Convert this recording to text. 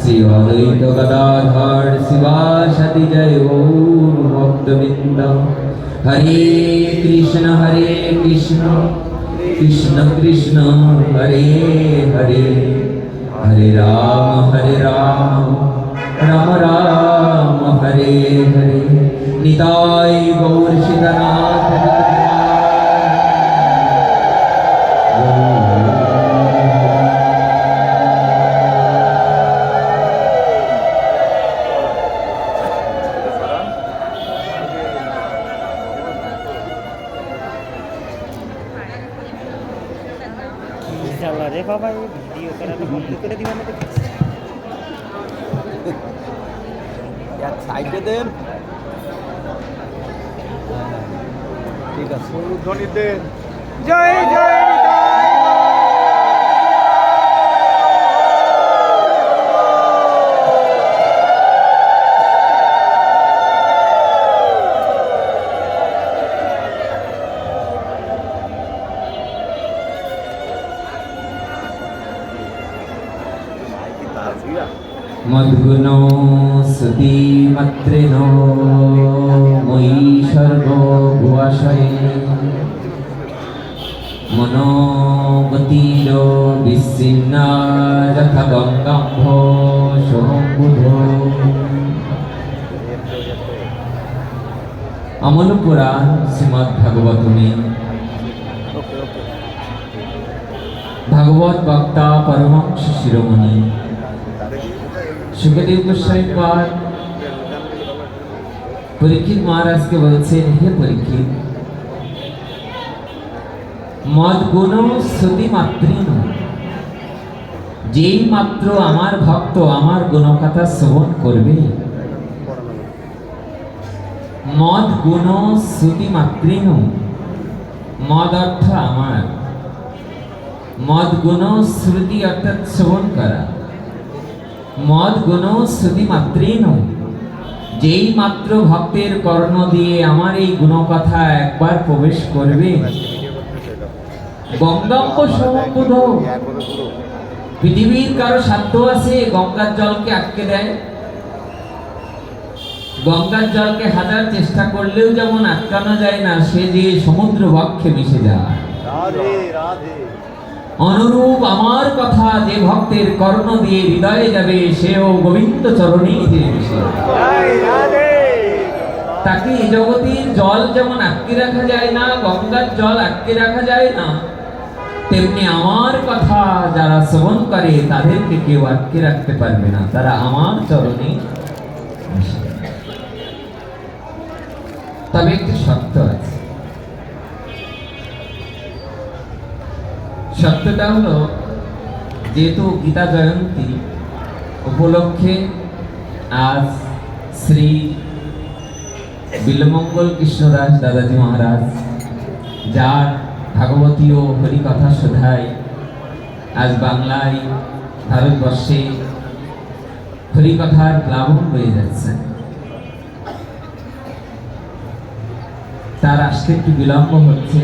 শ্রী অদ্বৈত গদাধর শিবাসাদি জয় গৌর ভক্তবৃন্দ। হরে কৃষ্ণ কৃষ্ণ কৃষ্ণ হরে হরে, হরে রাম রাম রাম হরে হরে। নিতাই গৌর সীতানাথ रे बाबा ये वीडियो करा तो कम्प्लीट করে দিবেন না এক সাইডে দেন ঠিক আছে ধ্বনি দেন জয় জয় মদ্গুণো শ্রুতিমাত্রেণ ময়ি সর্বভুয়াশয়ে, মনোগতির বিচ্ছিন্না যথা গঙ্গাম্ভ সমবুধ। অমল পুরাণ শ্রীমদ্ ভাগবত में भागवत वक्ता परमहंस शिरोमणि सुखदेव गोस्वामी पाद परीक्षित महाराज के বলছেন, হে পরীক্ষিত, মদ গুণ শ্রুতি মাত্রেণ, যেই মাত্র আমার ভক্ত আমার গুণকথা শ্রবণ করবে, মদ গুণ শ্রুতি মাত্রেণ, মদ অর্থ আমার, মদ গুণ শ্রুতি অর্থাৎ শ্রবণ করা, মদ গুণ শ্রুতি মাত্রেণ, যেই মাত্র ভক্তের কর্ণ দিয়ে আমার এই গুণকথা একবার প্রবেশ করবে, গঙ্গাম্ব সমবুধ, পৃথিবীর কারো সাধ্য আছে গঙ্গার জলকে আটকে দেয়? গঙ্গার জলকে হাজার চেষ্টা করলেও যেমন আটকানো যায় না, সে যে সমুদ্র বক্ষে মিশে যায়। অনুরূপ আমার কথা যে ভক্তের কর্ণ দিয়ে হৃদয়ে যাবে, সেও গোবিন্দ চরণেই মিশে যাবে। তাকে এই জগতের জল যেমন আটকে রাখা যায় না, গঙ্গার জল আটকে রাখা যায় না, তেমনি আমার কথা যারা শ্রবণ করে তাদেরকে কেউ আটকে রাখতে পারবে না, তারা আমার চরণে মিশে যাবে। তবে একটি শর্ত আছে। সত্যটা হলো, যেহেতু গীতা জয়ন্তী উপলক্ষে আজ শ্রী বিল্বমঙ্গল কৃষ্ণদাস দাদাজি মহারাজ, যার ভাগবতীয় হরিকথা শোধায় আজ বাংলায় ভারতবর্ষে হরিকথার প্লাবন হয়ে যাচ্ছে, তার আসতে একটু বিলম্ব হচ্ছে।